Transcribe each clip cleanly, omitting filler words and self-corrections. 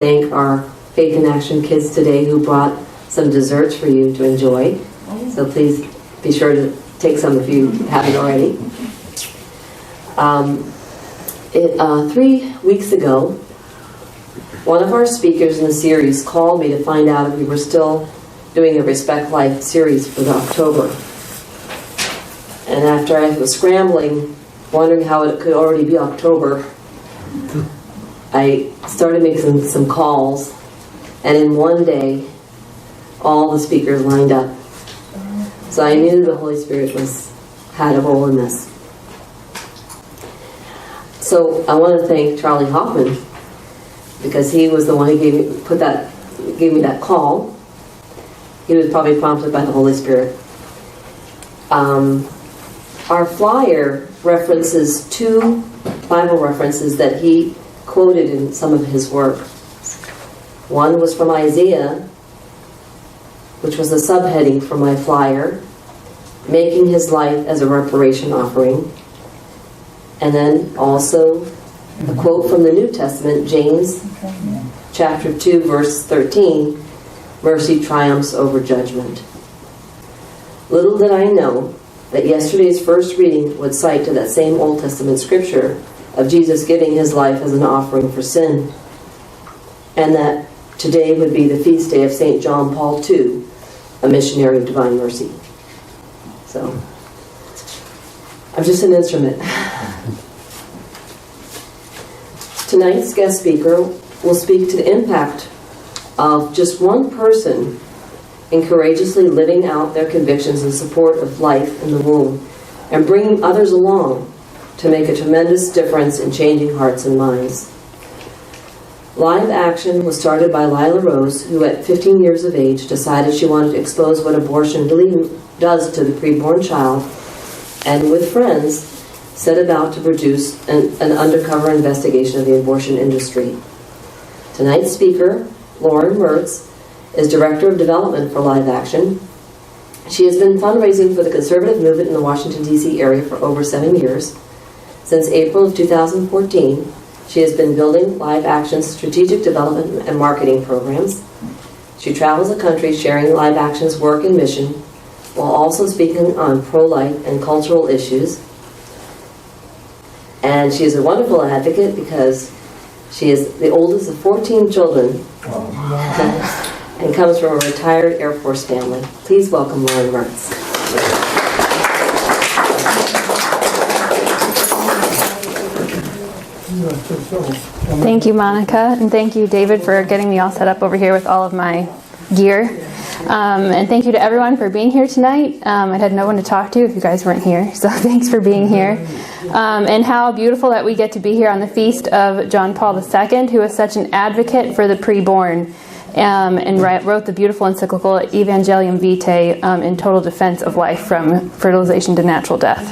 Thank our Faith in Action kids today who brought some desserts for you to enjoy. So please be sure to take some if you haven't already. 3 weeks ago, one of our speakers in the series called me to find out if we were still doing the Respect Life series for the October. And after I was scrambling, wondering how it could already be October, I started making some calls, and in one day, all the speakers lined up. So I knew the Holy Spirit had a role in this. So I want to thank Charlie Hoffman, because he was the one who gave me that call. He was probably prompted by the Holy Spirit. Our flyer references 2 Bible references that he quoted in some of his work. One was from Isaiah, which was a subheading for my flyer, making his life as a reparation offering. And then also a quote from the New Testament, James chapter 2, verse 13, mercy triumphs over judgment. Little did I know that yesterday's first reading would cite to that same Old Testament scripture of Jesus giving his life as an offering for sin, and that today would be the feast day of St. John Paul II, a missionary of divine mercy. So, I'm just an instrument. Tonight's guest speaker will speak to the impact of just one person in courageously living out their convictions in support of life in the womb and bringing others along to make a tremendous difference in changing hearts and minds. Live Action was started by Lila Rose, who at 15 years of age decided she wanted to expose what abortion really does to the preborn child, and with friends set about to produce an undercover investigation of the abortion industry. Tonight's speaker, Lauren Merz, is Director of Development for Live Action. She has been fundraising for the conservative movement in the Washington, D.C. area for over 7 years. Since April of 2014, she has been building Live Action's strategic development and marketing programs. She travels the country sharing Live Action's work and mission, while also speaking on pro-life and cultural issues. And she is a wonderful advocate because she is the oldest of 14 children and comes from a retired Air Force family. Please welcome Lauren Merz. Thank you, Monica, and thank you, David, for getting me all set up over here with all of my gear. And thank you to everyone for being here tonight. I had no one to talk to if you guys weren't here, so thanks for being here. And how beautiful that we get to be here on the feast of John Paul II, who is such an advocate for the preborn, and wrote the beautiful encyclical Evangelium Vitae in total defense of life from fertilization to natural death.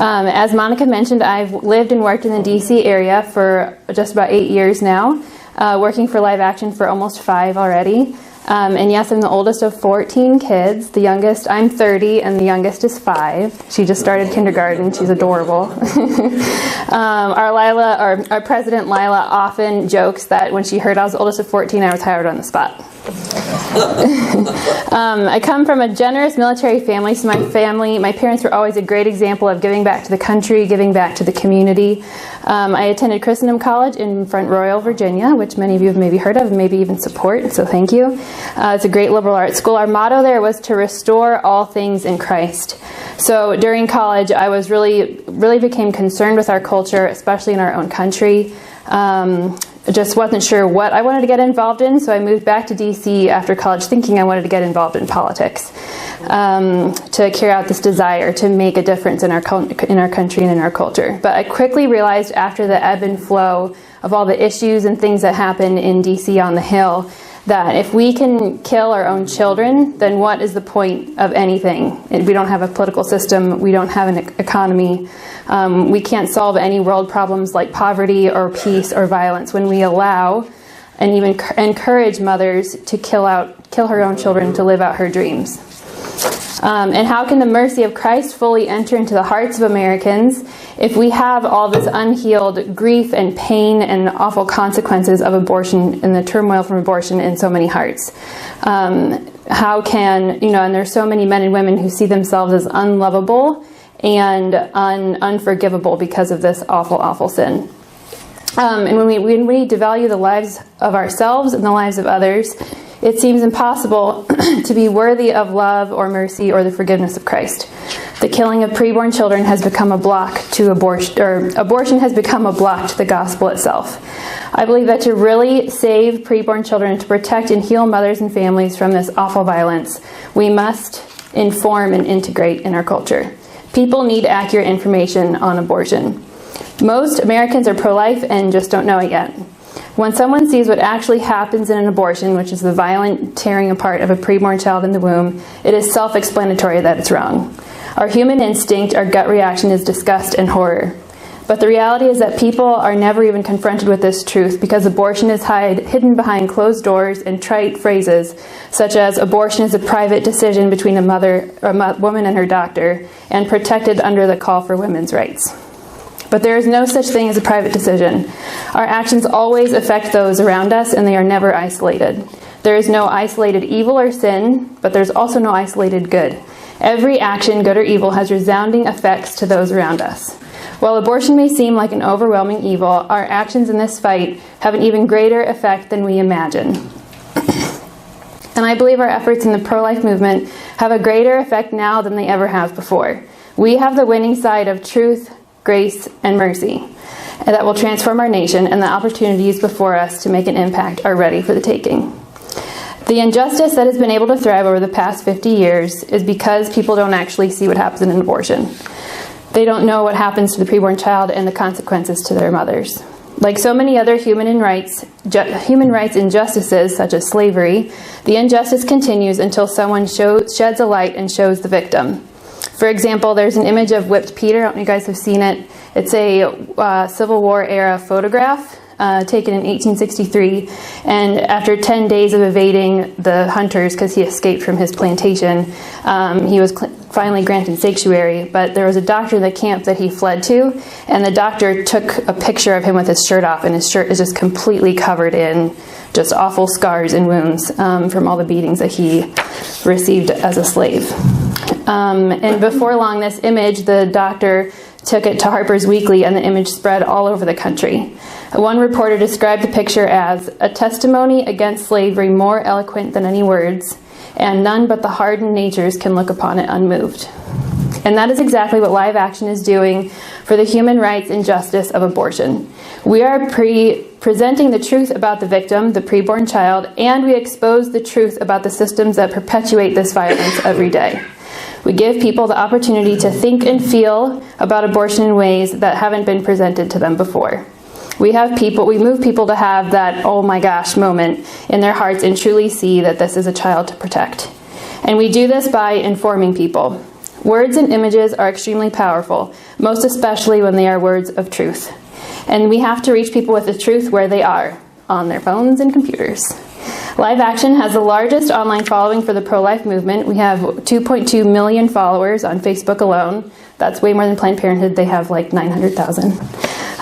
As Monica mentioned, I've lived and worked in the D.C. area for just about 8 years now, working for Live Action for almost 5 already. And yes, I'm the oldest of 14 kids. The youngest, I'm 30, and the youngest is 5. She just started kindergarten. She's adorable. Our president, Lila, often jokes that when she heard I was the oldest of 14, I was hired on the spot. I come from a generous military family, so my parents were always a great example of giving back to the country, giving back to the community. I attended Christendom College in Front Royal, Virginia, which many of you have maybe heard of and maybe even support, so thank you. It's a great liberal arts school. Our motto there was to restore all things in Christ. So during college, I was really became concerned with our culture, especially in our own country. Just wasn't sure what I wanted to get involved in, so I moved back to D.C. after college thinking I wanted to get involved in politics, to carry out this desire to make a difference in our country and in our culture. But I quickly realized after the ebb and flow of all the issues and things that happen in D.C. on the Hill, that if we can kill our own children, then what is the point of anything? We don't have a political system. We don't have an economy. We can't solve any world problems like poverty or peace or violence when we allow and even encourage mothers to kill her own children to live out her dreams. And how can the mercy of Christ fully enter into the hearts of Americans if we have all this unhealed grief and pain and awful consequences of abortion and the turmoil from abortion in so many hearts? How can, and there's so many men and women who see themselves as unlovable and unforgivable because of this awful, awful sin. And when we devalue the lives of ourselves and the lives of others, it seems impossible to be worthy of love or mercy or the forgiveness of Christ. The killing of preborn children has become a block to abortion, or abortion has become a block to the gospel itself. I believe that to really save preborn children and to protect and heal mothers and families from this awful violence, we must inform and integrate in our culture. People need accurate information on abortion. Most Americans are pro-life and just don't know it yet. When someone sees what actually happens in an abortion, which is the violent tearing apart of a preborn child in the womb, it is self-explanatory that it's wrong. Our human instinct, our gut reaction is disgust and horror. But the reality is that people are never even confronted with this truth because abortion is hidden behind closed doors and trite phrases such as abortion is a private decision between a woman and her doctor and protected under the call for women's rights. But there is no such thing as a private decision. Our actions always affect those around us, and they are never isolated. There is no isolated evil or sin, but there's also no isolated good. Every action, good or evil, has resounding effects to those around us. While abortion may seem like an overwhelming evil, our actions in this fight have an even greater effect than we imagine. And I believe our efforts in the pro-life movement have a greater effect now than they ever have before. We have the winning side of truth, grace, and mercy that will transform our nation, and the opportunities before us to make an impact are ready for the taking. The injustice that has been able to thrive over the past 50 years is because people don't actually see what happens in an abortion. They don't know what happens to the preborn child and the consequences to their mothers. Like so many other human rights injustices, such as slavery, the injustice continues until someone sheds a light and shows the victim. For example, there's an image of whipped Peter. I don't know if you guys have seen it. It's a Civil War era photograph taken in 1863. And after 10 days of evading the hunters because he escaped from his plantation, he was finally granted sanctuary. But there was a doctor in the camp that he fled to, and the doctor took a picture of him with his shirt off, and his shirt is just completely covered in just awful scars and wounds from all the beatings that he received as a slave. And before long, this image, the doctor took it to Harper's Weekly, and the image spread all over the country. One reporter described the picture as a testimony against slavery more eloquent than any words, and none but the hardened natures can look upon it unmoved. And that is exactly what Live Action is doing for the human rights and justice of abortion. We are presenting the truth about the victim, the preborn child, and we expose the truth about the systems that perpetuate this violence every day. We give people the opportunity to think and feel about abortion in ways that haven't been presented to them before. We move people to have that oh my gosh moment in their hearts and truly see that this is a child to protect. And we do this by informing people. Words and images are extremely powerful, most especially when they are words of truth. And we have to reach people with the truth where they are, on their phones and computers. Live Action has the largest online following for the pro-life movement. We have 2.2 million followers on Facebook alone. That's way more than Planned Parenthood. They have like 900,000.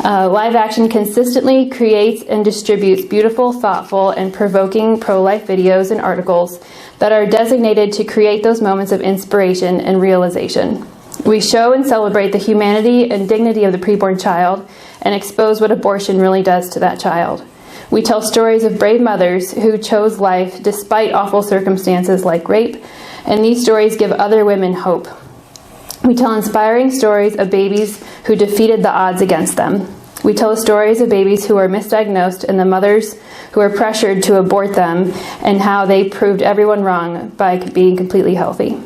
Live Action consistently creates and distributes beautiful, thoughtful, and provoking pro-life videos and articles that are designated to create those moments of inspiration and realization. We show and celebrate the humanity and dignity of the preborn child and expose what abortion really does to that child. We tell stories of brave mothers who chose life despite awful circumstances like rape, and these stories give other women hope. We tell inspiring stories of babies who defeated the odds against them. We tell stories of babies who are misdiagnosed and the mothers who are pressured to abort them and how they proved everyone wrong by being completely healthy.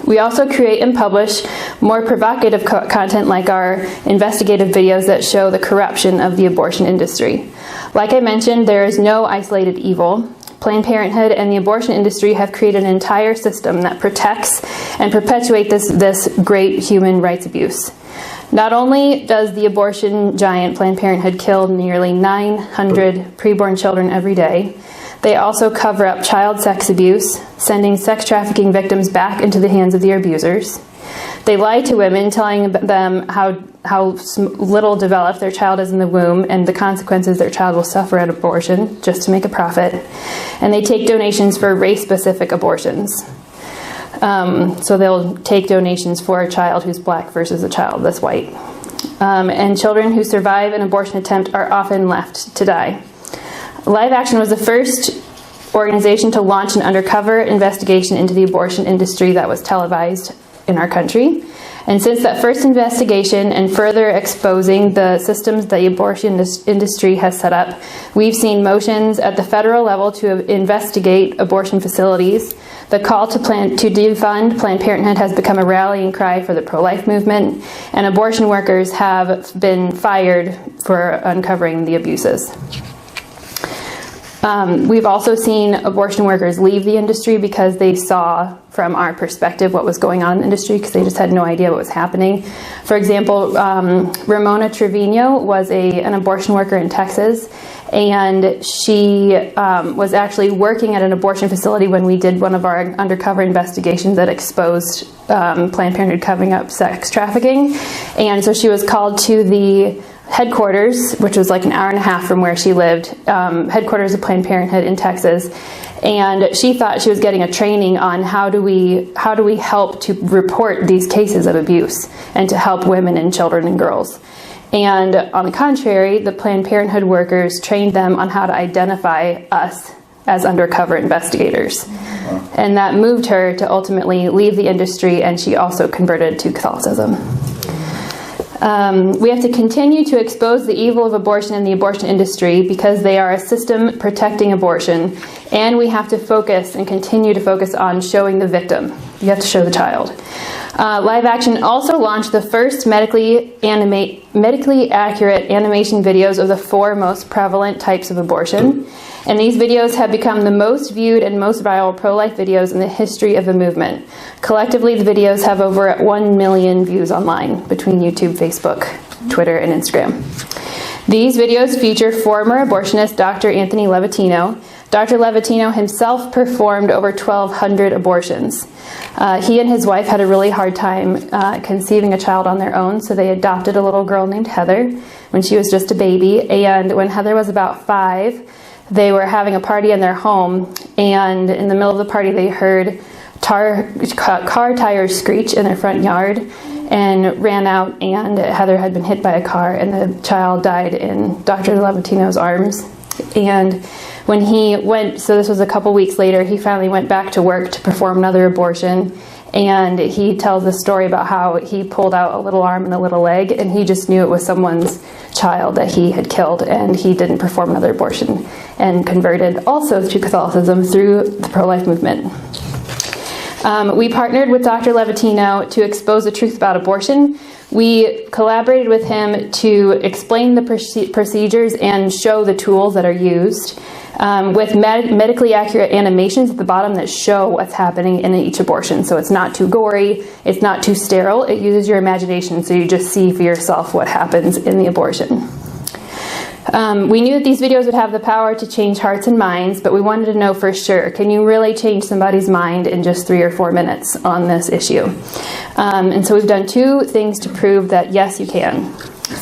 We also create and publish more provocative content like our investigative videos that show the corruption of the abortion industry. Like I mentioned, there is no isolated evil. Planned Parenthood and the abortion industry have created an entire system that protects and perpetuates this great human rights abuse. Not only does the abortion giant Planned Parenthood kill nearly 900 preborn children every day, they also cover up child sex abuse, sending sex trafficking victims back into the hands of their abusers. They lie to women, telling them how little developed their child is in the womb and the consequences their child will suffer at abortion, just to make a profit. And they take donations for race-specific abortions. So they'll take donations for a child who's black versus a child that's white. And children who survive an abortion attempt are often left to die. Live Action was the first organization to launch an undercover investigation into the abortion industry that was televised in our country. And since that first investigation and further exposing the systems that the abortion industry has set up, we've seen motions at the federal level to investigate abortion facilities. The call to defund Planned Parenthood has become a rallying cry for the pro-life movement, and abortion workers have been fired for uncovering the abuses. We've also seen abortion workers leave the industry because they saw, from our perspective, what was going on in the industry, because they just had no idea what was happening. For example, Ramona Trevino was an abortion worker in Texas, and she was actually working at an abortion facility when we did one of our undercover investigations that exposed Planned Parenthood covering up sex trafficking. And so she was called to the headquarters, which was like an hour and a half from where she lived, headquarters of Planned Parenthood in Texas, and she thought she was getting a training on how do we help to report these cases of abuse and to help women and children and girls. And on the contrary, the Planned Parenthood workers trained them on how to identify us as undercover investigators. And that moved her to ultimately leave the industry, and she also converted to Catholicism. We have to continue to expose the evil of abortion in the abortion industry because they are a system protecting abortion, and we have to focus and continue to focus on showing the victim. You have to show the child. Live Action also launched the first medically accurate animation videos of the 4 most prevalent types of abortion. And these videos have become the most viewed and most viral pro-life videos in the history of the movement. Collectively, the videos have over 1 million views online between YouTube, Facebook, Twitter, and Instagram. These videos feature former abortionist Dr. Anthony Levatino. Dr. Levatino himself performed over 1,200 abortions. He and his wife had a really hard time conceiving a child on their own, so they adopted a little girl named Heather when she was just a baby. And when Heather was about 5, they were having a party in their home, and in the middle of the party they heard car tires screech in their front yard and ran out, and Heather had been hit by a car, and the child died in Dr. Levatino's arms. And when he went, so this was a couple weeks later, he finally went back to work to perform another abortion, and he tells the story about how he pulled out a little arm and a little leg, and he just knew it was someone's child that he had killed, and he didn't perform another abortion, and converted also to Catholicism through the pro-life movement. We partnered with Dr. Levatino to expose the truth about abortion. We collaborated with him to explain the procedures and show the tools that are used, with medically accurate animations at the bottom that show what's happening in each abortion. So it's not too gory, it's not too sterile, it uses your imagination so you just see for yourself what happens in the abortion. We knew that these videos would have the power to change hearts and minds, but we wanted to know for sure, can you really change somebody's mind in just 3 or 4 minutes on this issue? And so we've done 2 things to prove that yes, you can.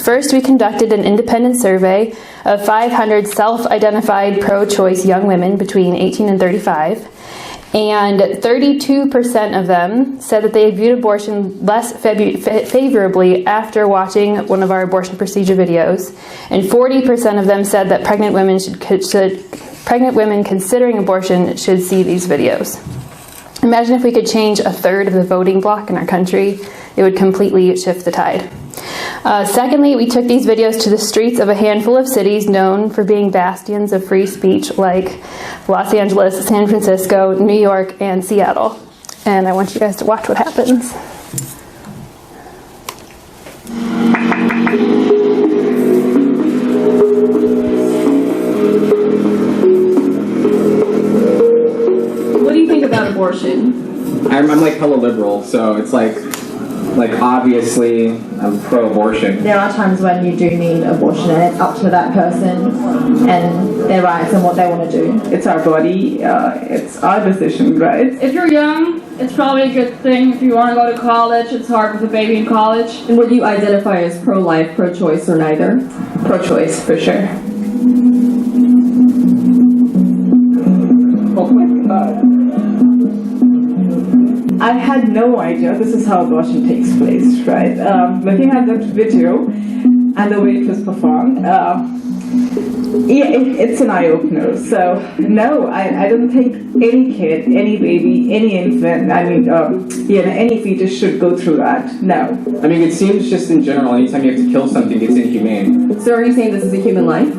First, we conducted an independent survey of 500 self-identified pro-choice young women between 18 and 35, and 32% of them said that they viewed abortion less favorably after watching one of our abortion procedure videos, and 40% of them said that pregnant women considering abortion should see these videos. Imagine if we could change a third of the voting bloc in our country. It would completely shift the tide. Secondly, we took these videos to the streets of a handful of cities known for being bastions of free speech, like Los Angeles, San Francisco, New York, and Seattle. And I want you guys to watch what happens. What do you think about abortion? I'm like hella liberal, so it's like like, obviously, I'm pro-abortion. There are times when you do need abortion and it's up to that person and their rights and what they want to do. It's our body, it's our decision, right? If you're young, it's probably a good thing. If you want to go to college, it's hard with a baby in college. And would you identify as pro-life, pro-choice, or neither? Pro-choice, for sure. Oh my God. I had no idea this is how abortion takes place, right? Looking at that video and the way it was performed, yeah, it's an eye-opener. So, no, I don't think any kid, any baby, any infant, any fetus should go through that. No. I mean, it seems just in general, anytime you have to kill something, it's inhumane. So are you saying this is a human life?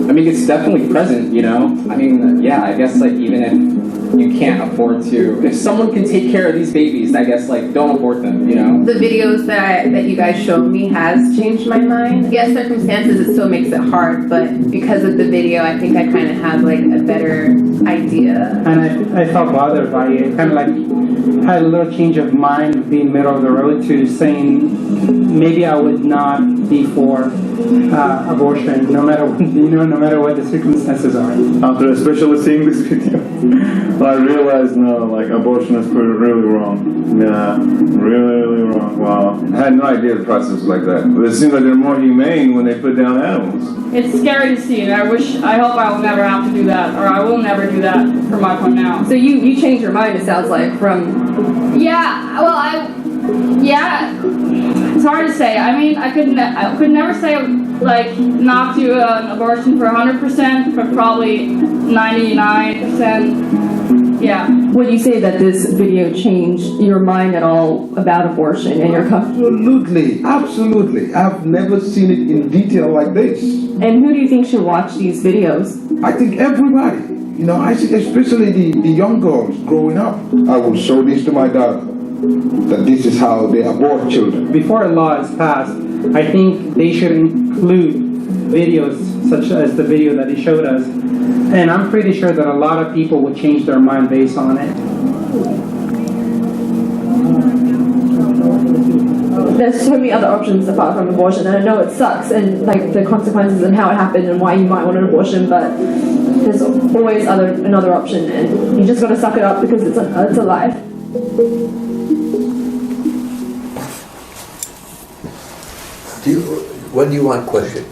I mean, it's definitely present, you know? I mean, yeah, I guess, like, even if you can't afford to, if someone can take care of these babies, I guess, like, don't abort them, you know? The videos that you guys showed me has changed my mind. Yes, circumstances, it still makes it hard, but because of the video, I think I kind of have, like, a better idea. And I felt bothered by it. Kind of like had a little change of mind, being middle of the road, to saying maybe I would not be for abortion, no matter what the circumstances are. After especially seeing this video, I realized abortion is really wrong. Yeah, really wrong. Wow. I had no idea the process was like that. But it seems like they're more humane when they put down animals. It's scary to see, and I hope I will never have to do that, or I will never do that from my point now. So you changed your mind, it sounds like, from... Yeah, well, it's hard to say. I mean, I could never say, like, not do an abortion for 100%, but probably 99%. Yeah. Would you say that this video changed your mind at all about abortion and your Absolutely. I've never seen it in detail like this. And who do you think should watch these videos? I think everybody. You know, I see especially the young girls growing up. I will show this to my daughter, that this is how they abort children. Before a law is passed, I think they should include videos such as the video that he showed us. And I'm pretty sure that a lot of people would change their mind based on it. There's so many other options apart from abortion, and I know it sucks and like the consequences and how it happened and why you might want an abortion, but there's always another option, and you just got to suck it up because it's a life. When do you want question?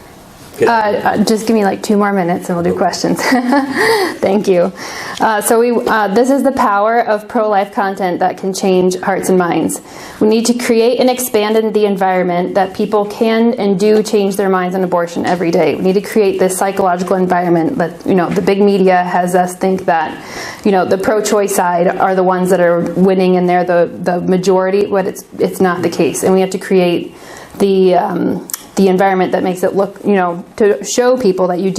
Just give me like 2 more minutes and we'll do questions. Thank you. This is the power of pro-life content that can change hearts and minds. We need to create and expand in the environment that people can and do change their minds on abortion every day. We need to create this psychological environment that, the big media has us think that, the pro-choice side are the ones that are winning and they're the majority, but it's not the case. And we have to create the environment that makes it look, to show people that you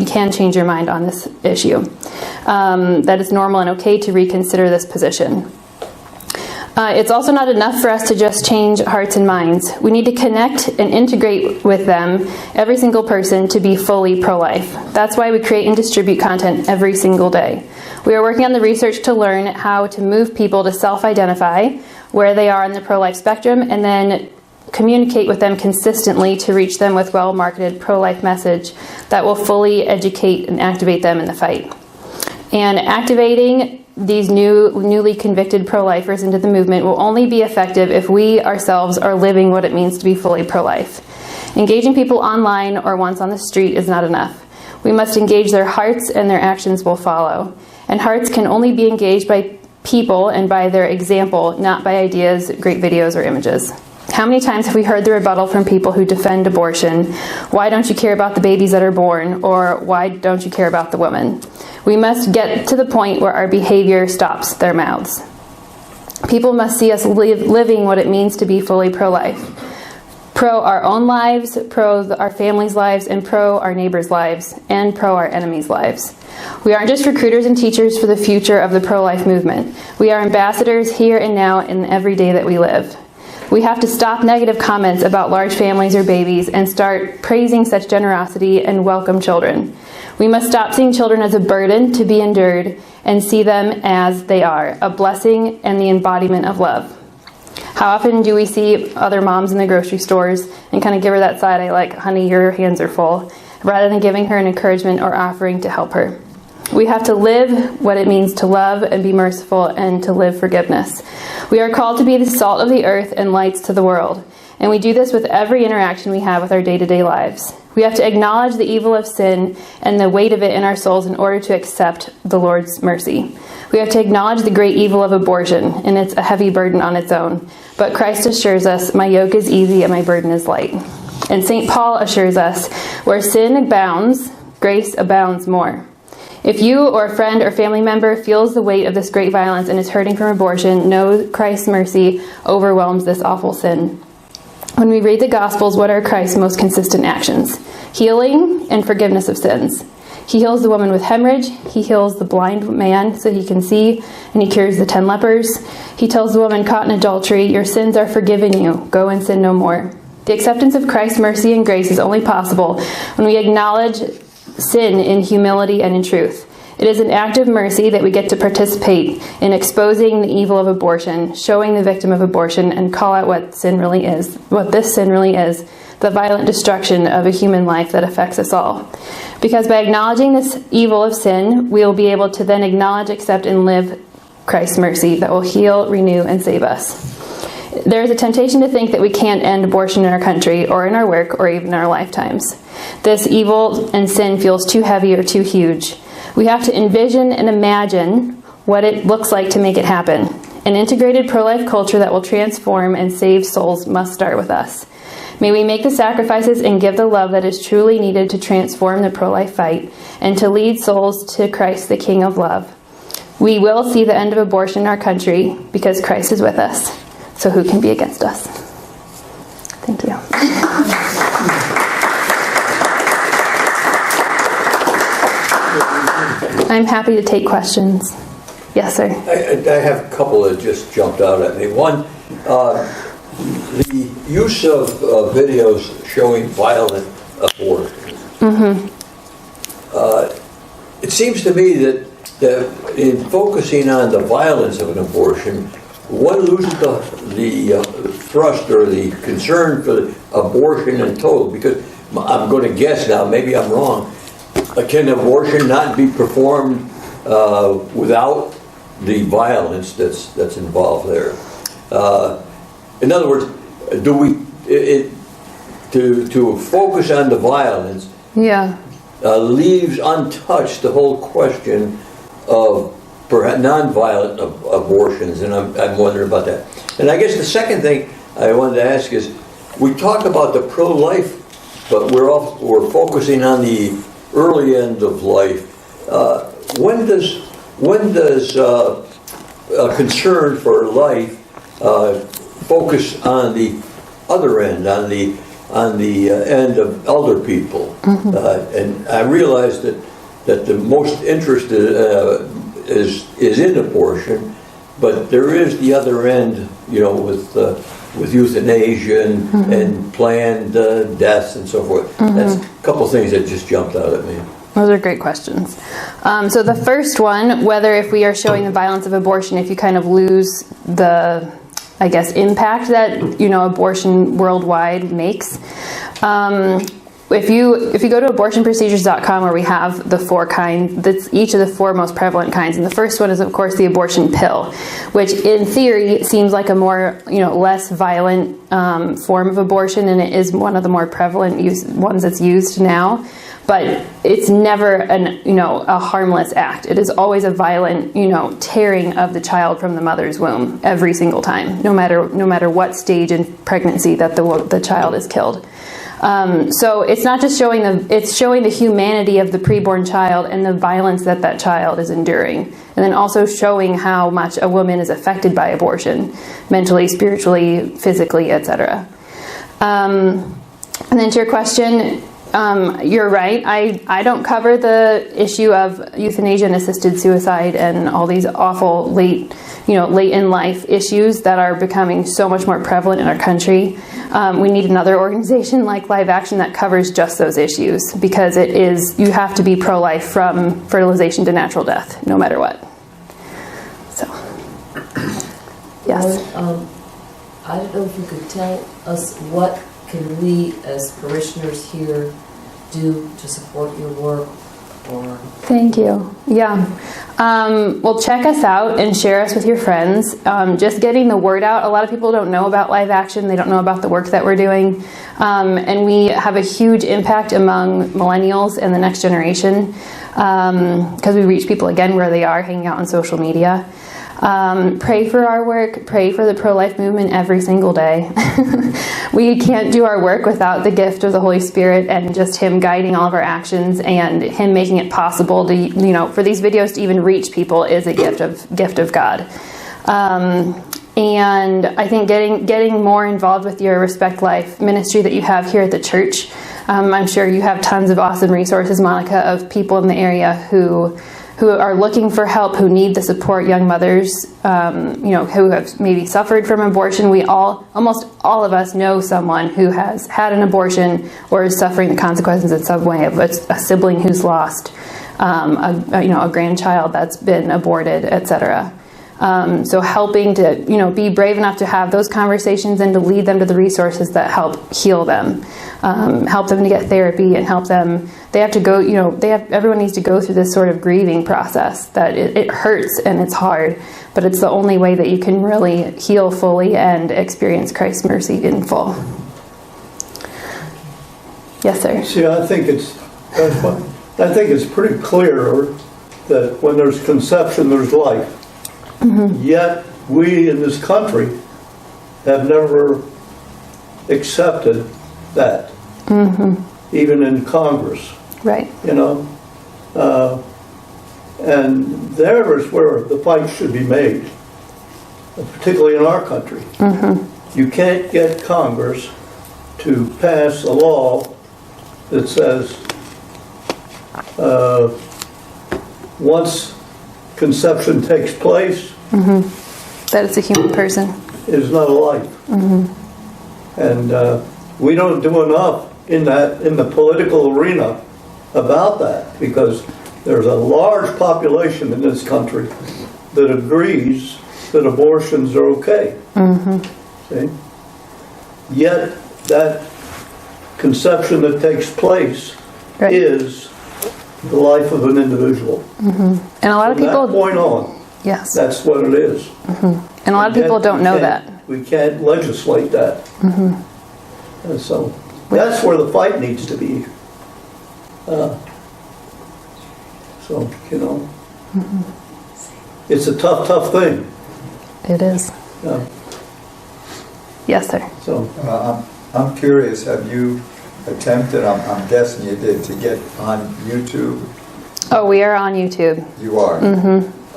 can change your mind on this issue. That it's normal and okay to reconsider this position. It's also not enough for us to just change hearts and minds. We need to connect and integrate with them, every single person, to be fully pro-life. That's why we create and distribute content every single day. We are working on the research to learn how to move people to self-identify where they are in the pro-life spectrum, and then communicate with them consistently to reach them with well-marketed pro-life message that will fully educate and activate them in the fight. And activating these newly convicted pro-lifers into the movement will only be effective if we ourselves are living what it means to be fully pro-life. Engaging people online or once on the street is not enough. We must engage their hearts, and their actions will follow. And hearts can only be engaged by people and by their example, not by ideas, great videos, or images. How many times have we heard the rebuttal from people who defend abortion? Why don't you care about the babies that are born? Or why don't you care about the woman? We must get to the point where our behavior stops their mouths. People must see us living what it means to be fully pro-life. Pro our own lives, pro our families' lives, and pro our neighbors' lives, and pro our enemies' lives. We aren't just recruiters and teachers for the future of the pro-life movement. We are ambassadors here and now in every day that we live. We have to stop negative comments about large families or babies and start praising such generosity and welcome children. We must stop seeing children as a burden to be endured and see them as they are, a blessing and the embodiment of love. How often do we see other moms in the grocery stores and kind of give her that side eye like, honey, your hands are full, rather than giving her an encouragement or offering to help her? We have to live what it means to love and be merciful and to live forgiveness. We are called to be the salt of the earth and lights to the world. And we do this with every interaction we have with our day-to-day lives. We have to acknowledge the evil of sin and the weight of it in our souls in order to accept the Lord's mercy. We have to acknowledge the great evil of abortion, and it's a heavy burden on its own. But Christ assures us, my yoke is easy and my burden is light. And St. Paul assures us, where sin abounds, grace abounds more. If you or a friend or family member feels the weight of this great violence and is hurting from abortion, know Christ's mercy overwhelms this awful sin. When we read the Gospels, what are Christ's most consistent actions? Healing and forgiveness of sins. He heals the woman with hemorrhage. He heals the blind man so he can see, and he cures the 10 lepers. He tells the woman caught in adultery, your sins are forgiven you. Go and sin no more. The acceptance of Christ's mercy and grace is only possible when we acknowledge sin in humility and in truth. It is an act of mercy that we get to participate in exposing the evil of abortion, showing the victim of abortion, and call out what sin really is, what this sin really is, the violent destruction of a human life that affects us all. Because by acknowledging this evil of sin, we will be able to then acknowledge, accept, and live Christ's mercy that will heal, renew, and save us. There is a temptation to think that we can't end abortion in our country or in our work or even in our lifetimes. This evil and sin feels too heavy or too huge. We have to envision and imagine what it looks like to make it happen. An integrated pro-life culture that will transform and save souls must start with us. May we make the sacrifices and give the love that is truly needed to transform the pro-life fight and to lead souls to Christ, the King of Love. We will see the end of abortion in our country because Christ is with us. So who can be against us? Thank you. I'm happy to take questions. Yes, sir. I have a couple that just jumped out at me. One, the use of videos showing violent abortion. Mm-hmm. It seems to me that in focusing on the violence of an abortion, one loses the thrust or the concern for the abortion in total. Because I'm going to guess now, maybe I'm wrong, can abortion not be performed without the violence that's involved there? In other words, do we to focus on the violence? Yeah. Leaves untouched the whole question of perhaps non-violent abortions, and I'm wondering about that. And I guess the second thing I wanted to ask is, we talk about the pro-life, but we're focusing on the early end of life. When does a concern for life focus on the other end, on the end of elder people? Mm-hmm. And I realize that the most interest is in abortion, but there is the other end, with euthanasia and planned deaths and so forth. Mm-hmm. That's a couple things that just jumped out at me. Those are great questions. So the first one, whether if we are showing the violence of abortion, if you kind of lose the, I guess, impact that, abortion worldwide makes. If you go to abortionprocedures.com, where we have the 4 kinds, that's each of the 4 most prevalent kinds. And the first one is, of course, the abortion pill, which in theory seems like a more, less violent form of abortion, and it is one of the more prevalent ones that's used now. But it's never a harmless act. It is always a violent, tearing of the child from the mother's womb every single time, no matter what stage in pregnancy that the child is killed. So it's not just it's showing the humanity of the preborn child and the violence that child is enduring. And then also showing how much a woman is affected by abortion, mentally, spiritually, physically, etc. And then to your question, you're right. I don't cover the issue of euthanasia and assisted suicide and all these awful late in life issues that are becoming so much more prevalent in our country. We need another organization like Live Action that covers just those issues, because you have to be pro-life from fertilization to natural death, no matter what. So, yes. Well, I don't know if you could tell us what can we as parishioners here do to support your work? Or thank you. Yeah. Well, check us out and share us with your friends. Just getting the word out. A lot of people don't know about Live Action. They don't know about the work that we're doing. And we have a huge impact among millennials and the next generation, because we reach people again where they are, hanging out on social media. Pray for our work. Pray for the pro-life movement every single day. We can't do our work without the gift of the Holy Spirit and just Him guiding all of our actions, and Him making it possible to, for these videos to even reach people is a gift of God. And I think getting more involved with your Respect Life ministry that you have here at the church. I'm sure you have tons of awesome resources, Monica, of people in the area who are looking for help, who need the support, young mothers, who have maybe suffered from abortion. Almost all of us know someone who has had an abortion or is suffering the consequences in some way of a sibling who's lost, a grandchild that's been aborted, etc. So helping to, be brave enough to have those conversations and to lead them to the resources that help heal them, help them to get therapy, and help them. They have to go. Everyone needs to go through this sort of grieving process. That it hurts and it's hard, but it's the only way that you can really heal fully and experience Christ's mercy in full. Yes, sir. See, I think it's pretty clear that when there's conception, there's life. Mm-hmm. Yet we in this country have never accepted that, even in Congress. Right. And there is where the fight should be made, particularly in our country. Mm-hmm. You can't get Congress to pass a law that says once conception takes place, that it's a human person. It is not a life. And we don't do enough in the political arena about that, because there's a large population in this country that agrees that abortions are okay. See? Yet that conception that takes place is the life of an individual. And a lot of people, from that point on, yes, that's what it is. And a lot of people don't know that. We can't legislate that. And so that's where the fight needs to be. It's a tough thing. It is. Yes, sir. So I'm curious, have you attempted, I'm guessing you did, to get on YouTube? Oh, we are on YouTube. You are?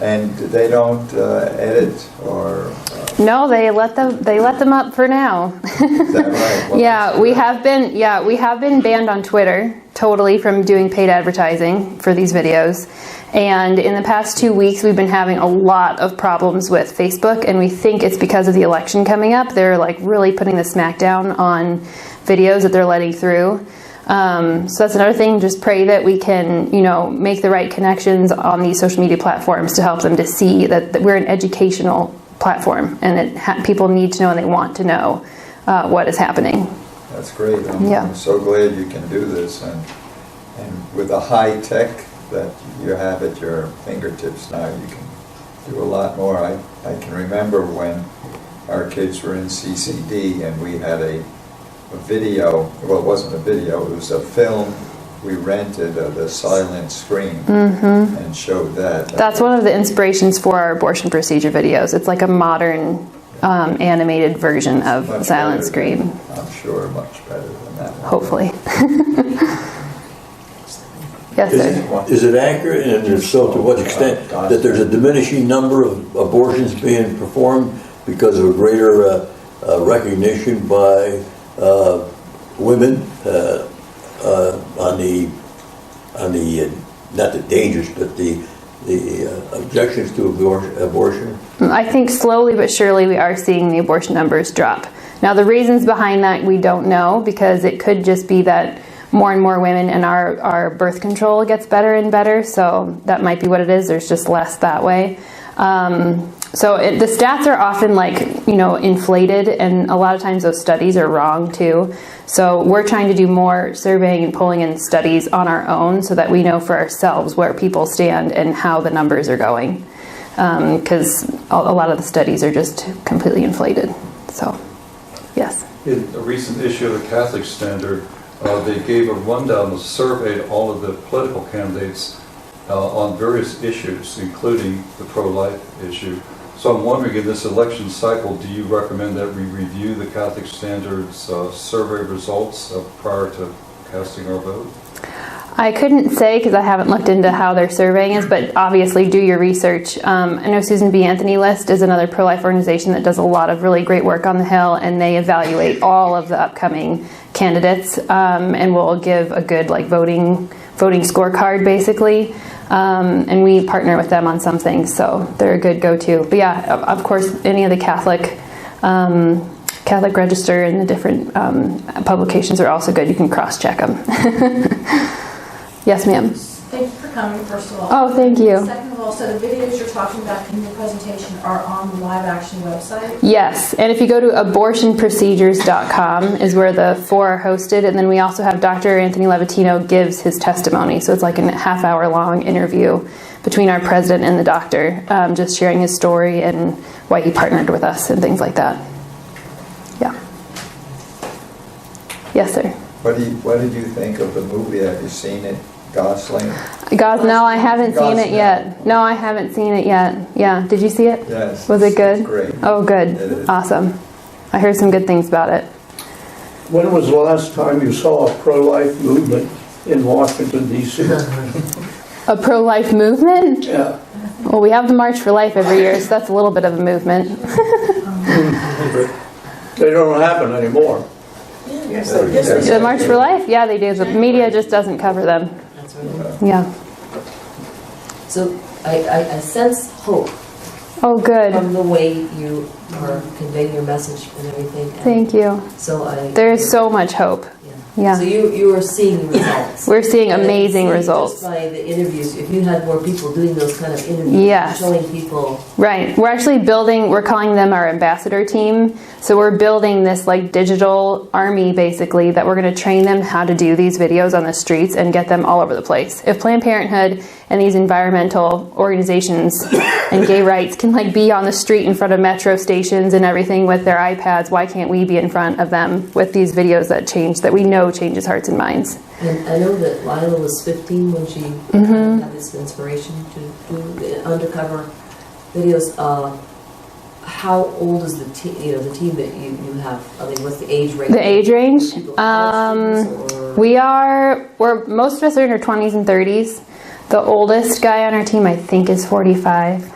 And they don't edit or... No, they let them up for now. Is that right? Well, we have been banned on Twitter totally from doing paid advertising for these videos. And in the past 2 weeks, we've been having a lot of problems with Facebook, and we think it's because of the election coming up. They're like really putting the smackdown on videos that they're letting through. So that's another thing. Just pray that we can, make the right connections on these social media platforms to help them to see that we're an educational platform, and people need to know and they want to know what is happening. That's great. I'm so glad you can do this, and with the high tech that you have at your fingertips now, you can do a lot more. I can remember when our kids were in CCD and we had a video, well, it wasn't a video, it was a film we rented of the silent scream and showed that. That's one of the inspirations for our abortion procedure videos. It's like a modern animated version of Much Silent Scream. I'm sure much better than that one. Hopefully. Yes, sir. Is it accurate, and if so, to what extent, that there's a diminishing number of abortions being performed because of a greater recognition by women on the not the dangers, but the objections to abortion? I think slowly but surely we are seeing the abortion numbers drop. Now the reasons behind that we don't know, because it could just be that more and more women and our birth control gets better and better, so that might be what it is. There's just less that way. The stats are often inflated, and a lot of times those studies are wrong too. So we're trying to do more surveying and pulling in studies on our own so that we know for ourselves where people stand and how the numbers are going. Because a lot of the studies are just completely inflated. So, yes. In a recent issue of the Catholic Standard, they gave a rundown, surveyed all of the political candidates on various issues, including the pro-life issue. So I'm wondering, in this election cycle, do you recommend that we review the Catholic Standard's survey results prior to casting our vote? I couldn't say because I haven't looked into how their surveying is, but obviously do your research. I know Susan B. Anthony List is another pro-life organization that does a lot of really great work on the Hill, and they evaluate all of the upcoming candidates and will give a good voting scorecard basically. And we partner with them on some things, so they're a good go-to. But yeah, of course, any of the Catholic Register and the different publications are also good. You can cross-check them. Yes, ma'am. Thank you for coming, first of all. Oh, thank you. Second of all, so the videos you're talking about in your presentation are on the Live Action website? Yes, and if you go to abortionprocedures.com is where the 4 are hosted, and then we also have Dr. Anthony Levatino gives his testimony, so it's like a half-hour-long interview between our president and the doctor, just sharing his story and why he partnered with us and things like that. Yeah. Yes, sir. What did you think of the movie? Have you seen it? Gosling? No, I haven't seen it yet. No, I haven't seen it yet. Yeah, did you see it? Yes. Was it good? Great. Oh, good. Awesome. I heard some good things about it. When was the last time you saw a pro-life movement in Washington, D.C.? A pro-life movement? Yeah. Well, we have the March for Life every year, so that's a little bit of a movement. They don't happen anymore. Yes, The March for Life? Yeah, they do. The media just doesn't cover them. That's right. Yeah. So I sense hope. Oh, good. From the way you are conveying your message and everything. And thank you. So there's so much hope. Yeah. So you are seeing results. We're seeing amazing results. Just by the interviews, if you had more people doing those kind of interviews, yes, showing people. Right. We're actually building, we're calling them our ambassador team. So we're building this digital army basically that we're going to train them how to do these videos on the streets and get them all over the place. If Planned Parenthood and these environmental organizations and gay rights can be on the street in front of metro stations and everything with their iPads, why can't we be in front of them with these videos that we know changes hearts and minds? And I know that Lila was 15 when she had this inspiration to do the undercover videos. How old is the team? The team that you have. What's the age range? The age range. We're most of us are in our 20s and 30s. The oldest guy on our team, I think, is 45.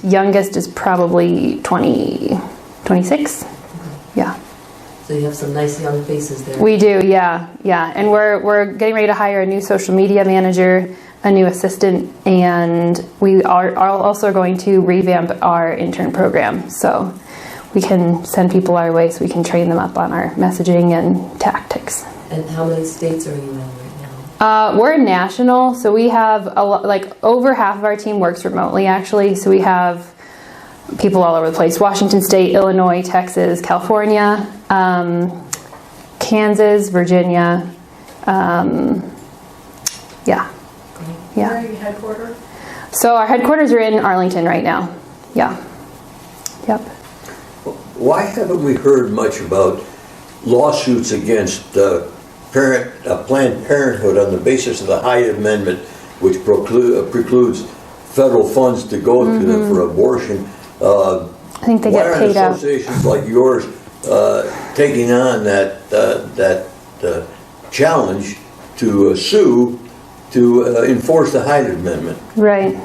Youngest is probably 26. Yeah. So you have some nice young faces there. We do, yeah. And we're getting ready to hire a new social media manager, a new assistant, and we are also going to revamp our intern program. So we can send people our way so we can train them up on our messaging and tactics. And how many states are you in right now? We're national, so we have over half of our team works remotely actually. So we have people all over the place: Washington State, Illinois, Texas, California, Kansas, Virginia. Yeah. Where are you headquartered? So our headquarters are in Arlington right now. Yeah. Yep. Why haven't we heard much about lawsuits against Planned Parenthood on the basis of the Hyde Amendment, which precludes federal funds to go to them for abortion? I think they get paid out. Why aren't associations like yours taking on that challenge to sue to enforce the Hyde Amendment? Right.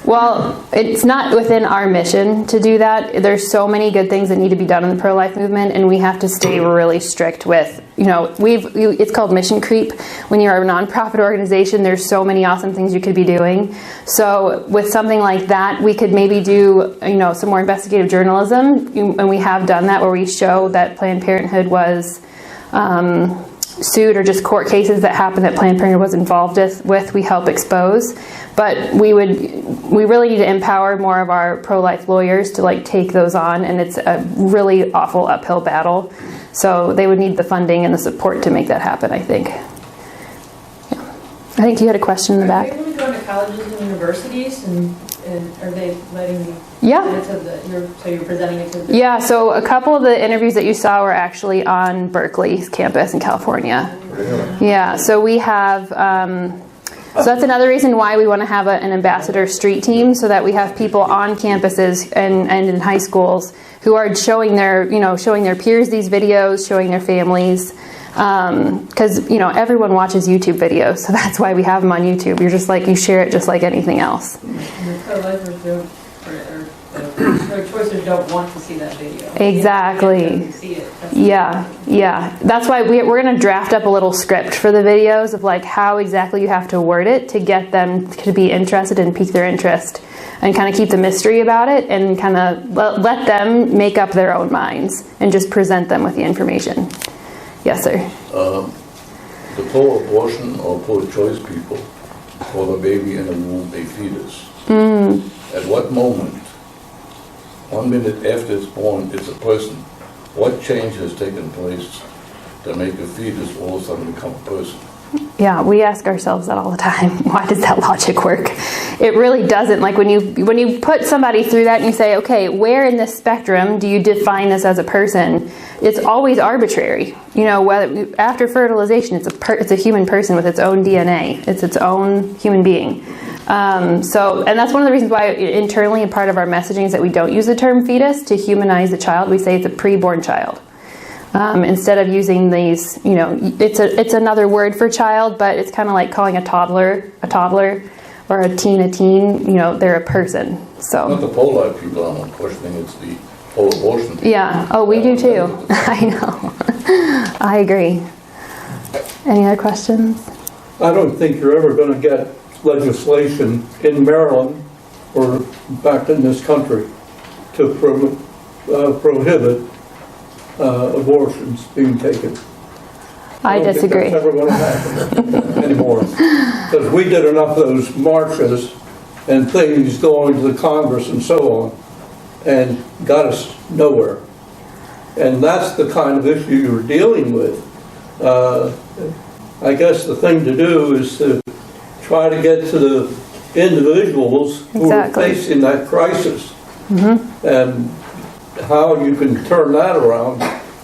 Well, it's not within our mission to do that. There's so many good things that need to be done in the pro-life movement, and we have to stay really strict with, it's called mission creep. When you're a nonprofit organization, there's so many awesome things you could be doing. So with something like that, we could maybe do, some more investigative journalism, and we have done that, where we show that Planned Parenthood was sued, or just court cases that happened that Planned Parenthood was involved with, we help expose. But we really need to empower more of our pro-life lawyers to take those on, and it's a really awful uphill battle. So they would need the funding and the support to make that happen, I think. Yeah. I think you had a question in the back. Are you going to go to colleges and universities, and are they letting you? Yeah. So you're presenting it to the. Yeah. So a couple of the interviews that you saw were actually on Berkeley's campus in California. Really? Yeah. So we have. So that's another reason why we want to have an ambassador street team, so that we have people on campuses and in high schools who are showing their peers these videos, showing their families, because everyone watches YouTube videos, so that's why we have them on YouTube. You share it just like anything else. And the pro-lifers don't, or pro-choicers don't want to see that video. Exactly. See it. Yeah. That's why we're going to draft up a little script for the videos of how exactly you have to word it to get them to be interested and pique their interest, and kind of keep the mystery about it, and kind of let them make up their own minds and just present them with the information. Yes, sir. The pro-abortion or pro-choice people call the baby in the womb a fetus. At what moment, 1 minute after it's born, it's a person? What change has taken place to make a fetus all of a sudden become a person? Yeah, we ask ourselves that all the time. Why does that logic work? It really doesn't. When you put somebody through that and you say, okay, where in this spectrum do you define this as a person? It's always arbitrary. Whether after fertilization, it's a human person with its own DNA. It's its own human being. And that's one of the reasons why internally, a part of our messaging is that we don't use the term fetus to humanize the child. We say it's a preborn child. Instead of using these, it's another word for child, but it's kind of like calling a toddler, or a teen, they're a person. So. Not the pro-life people I'm not questioning, it's the pro-abortion people. Yeah, oh, we do too. I know. I agree. Any other questions? I don't think you're ever going to get legislation in Maryland, or in fact in this country, to prohibit abortions being taken. I disagree. That's never going to happen anymore. Because we did enough of those marches and things going to the Congress and so on, and got us nowhere. And that's the kind of issue you're dealing with. I guess the thing to do is to try to get to the individuals who are facing that crisis. And how you can turn that around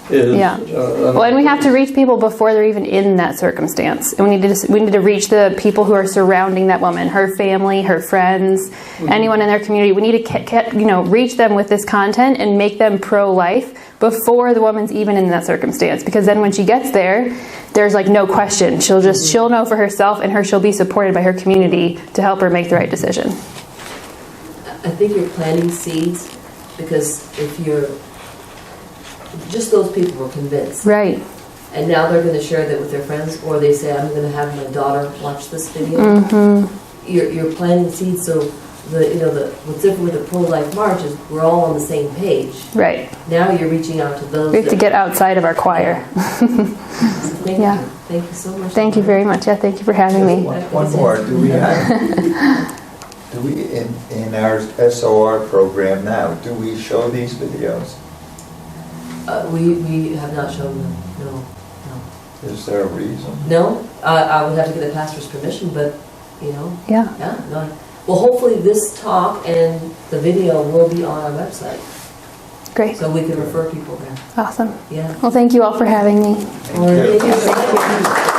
is... Well, and we have to reach people before they're even in that circumstance. And we need to reach the people who are surrounding that woman, her family, her friends, anyone in their community. We need to reach them with this content and make them pro-life before the woman's even in that circumstance. Because then when she gets there, there's no question. She'll know for herself, and she'll be supported by her community to help her make the right decision. I think you're planting seeds, because if just those people were convinced. Right. And now they're going to share that with their friends, or they say, I'm going to have my daughter watch this video. You're planting seeds, so what's different with the pro-life march is we're all on the same page. Right. Now you're reaching out to those. We have to get outside of our choir. Thank you. Thank you so much. Thank you very much. Yeah, thank you for having me. One more. Do we in our SOR program now, do we show these videos? We have not shown them, no. Is there a reason? No, I would have to get the pastor's permission, but, Yeah. No. Well, hopefully this talk and the video will be on our website. Great. So we can refer people there. Awesome. Yeah. Well, thank you all for having me. Thank you.